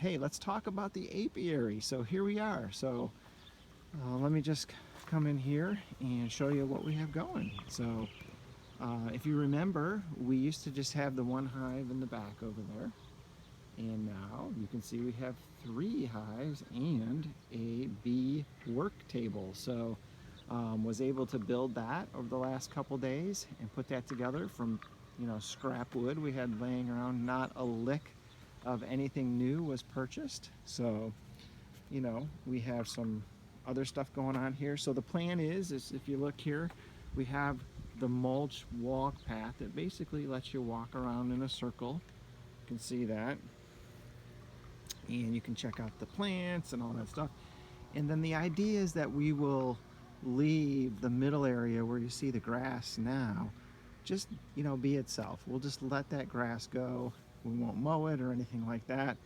hey, let's talk about the apiary. So here we are. So let me just come in here and show you what we have going. So if you remember, we used to just have the one hive in the back over there. And now you can see we have 3 hives and a bee work table. So was able to build that over the last couple days and put that together from scrap wood we had laying around. Not a lick of anything new was purchased. So we have some other stuff going on here. So the plan is if you look here, we have the mulch walk path that basically lets you walk around in a circle. You can see that, and you can check out the plants and all that stuff. And then the idea is that we will leave the middle area where you see the grass now just be itself. We'll just let that grass go. We won't mow it or anything like that,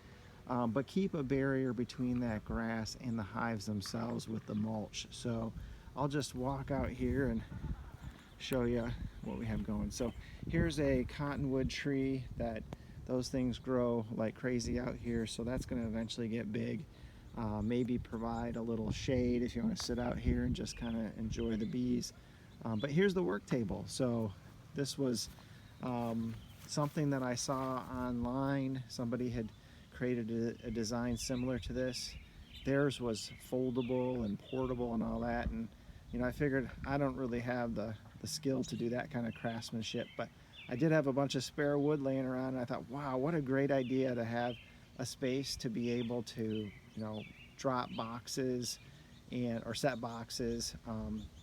but keep a barrier between that grass and the hives themselves with the mulch. So I'll just walk out here and show you what we have going. So here's a cottonwood tree that those things grow like crazy out here, so that's going to eventually get big. Maybe provide a little shade if you want to sit out here and just kind of enjoy the bees. But here's the work table. So this was something that I saw online. Somebody had created a design similar to this. Theirs was foldable and portable and all that, and I figured I don't really have the skill to do that kind of craftsmanship, but I did have a bunch of spare wood laying around, and I thought, wow, what a great idea to have a space to be able to drop boxes or set boxes.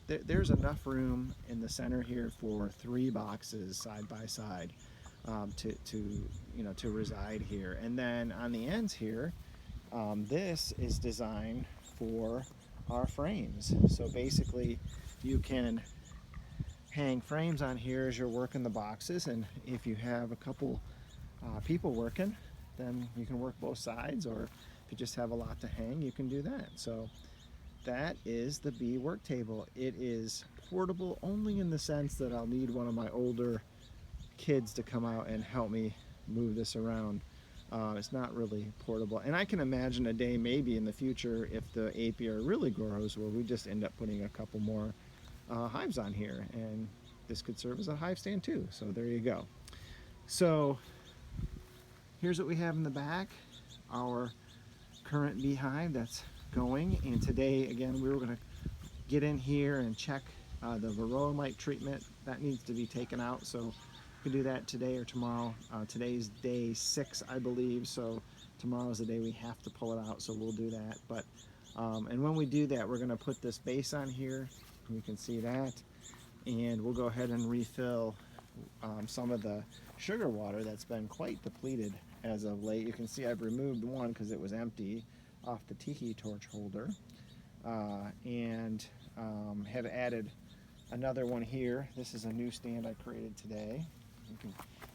There's enough room in the center here for 3 boxes side by side to reside here. And then on the ends here, this is designed for our frames. So basically you can hang frames on here as you're working the boxes, and if you have a couple people working, then you can work both sides, or if you just have a lot to hang, you can do that. So that is the bee work table. It is portable only in the sense that I'll need one of my older kids to come out and help me move this around. It's not really portable, and I can imagine a day maybe in the future, if the apiary really grows, where we just end up putting a couple more hives on here, and this could serve as a hive stand too. So there you go. So here's what we have in the back, our current beehive that's going. And today again we were going to get in here and check the varroa mite treatment that needs to be taken out, so we can do that today or tomorrow. Today's day 6, I believe, so tomorrow's the day we have to pull it out, so we'll do that. But and when we do that, we're going to put this base on here. You can see that, and we'll go ahead and refill some of the sugar water that's been quite depleted as of late. You can see I've removed one because it was empty off the tiki torch holder, and have added another one here. This is a new stand I created today. You can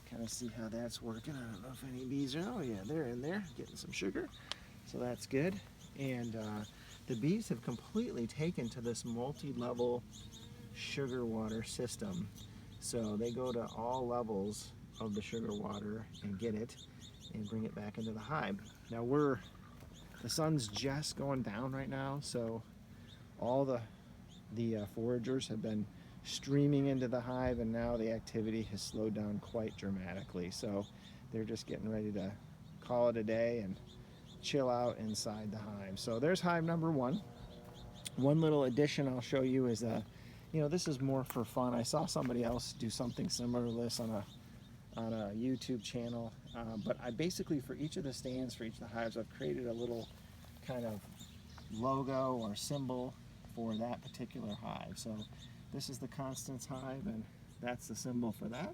kind of see how that's working. I don't know if any bees are, oh yeah, they're in there getting some sugar, so that's good. And the bees have completely taken to this multi-level sugar water system. So they go to all levels of the sugar water and get it and bring it back into the hive. Now the sun's just going down right now, so all the foragers have been streaming into the hive, and now the activity has slowed down quite dramatically. So they're just getting ready to call it a day and chill out inside the hive. So there's hive number 1. One little addition I'll show you is this is more for fun. I saw somebody else do something similar to this on a YouTube channel, but I basically, for each of the stands, for each of the hives, I've created a little kind of logo or symbol for that particular hive. So this is the Constance hive, and that's the symbol for that.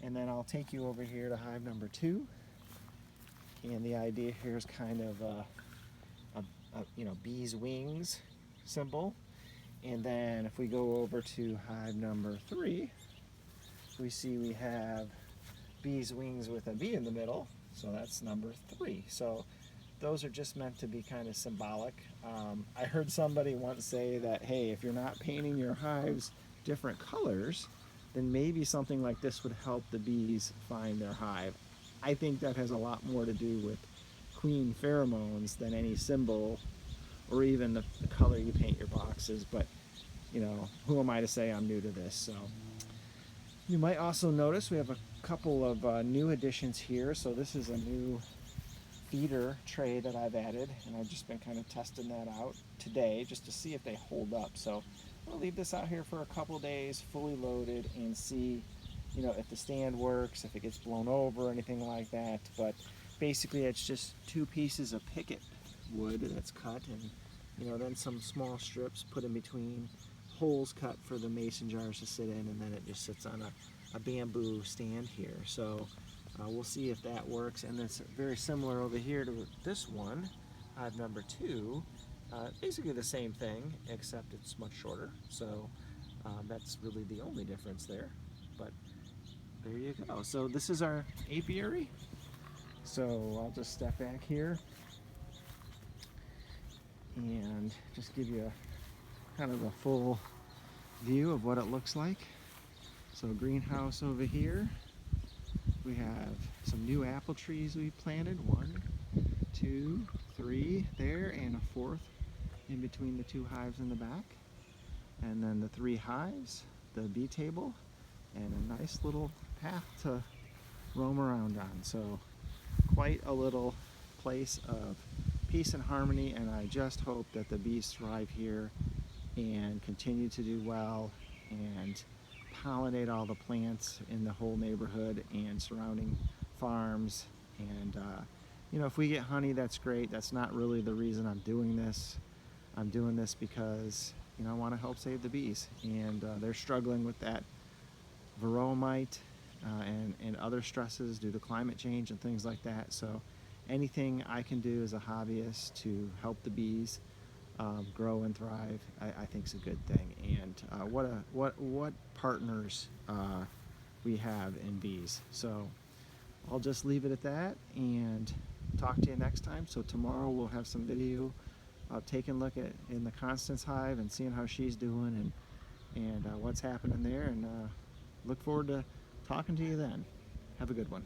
And then I'll take you over here to hive number 2. And the idea here is kind of a bee's wings symbol. And then if we go over to hive number 3, we see we have bee's wings with a bee in the middle. So that's number 3. So those are just meant to be kind of symbolic. I heard somebody once say that, hey, if you're not painting your hives different colors, then maybe something like this would help the bees find their hive. I think that has a lot more to do with queen pheromones than any symbol or even the color you paint your boxes. But you know, who am I to say I'm new to this? So you might also notice we have a couple of new additions here. So this is a new feeder tray that I've added, and I've just been kind of testing that out today just to see if they hold up. So I'll leave this out here for a couple days fully loaded and see, you know, if the stand works, if it gets blown over or anything like that. But basically it's just 2 pieces of picket wood that's cut, and you know, then some small strips put in between, holes cut for the mason jars to sit in, and then it just sits on a bamboo stand here. So we'll see if that works. And it's very similar over here to this one, hive number 2. Basically the same thing, except it's much shorter. So that's really the only difference there. But there you go. So this is our apiary. So I'll just step back here and just give you kind of a full view of what it looks like. So greenhouse over here. We have some new apple trees we planted. 1, 2, 3 there, and a 4th in between the 2 hives in the back. And then the 3 hives, the bee table, and a nice little path to roam around on. So quite a little place of peace and harmony, and I just hope that the bees thrive here and continue to do well and pollinate all the plants in the whole neighborhood and surrounding farms. And you know, if we get honey, that's great. That's not really the reason I'm doing this. I'm doing this because, you know, I want to help save the bees, and they're struggling with that varroa mite and other stresses due to climate change and things like that. So anything I can do as a hobbyist to help the bees grow and thrive, I think is a good thing. And what partners we have in bees. So I'll just leave it at that and talk to you next time. So tomorrow we'll have some video of taking a look at in the Constance hive and seeing how she's doing and what's happening there. And look forward to talking to you then. Have a good one.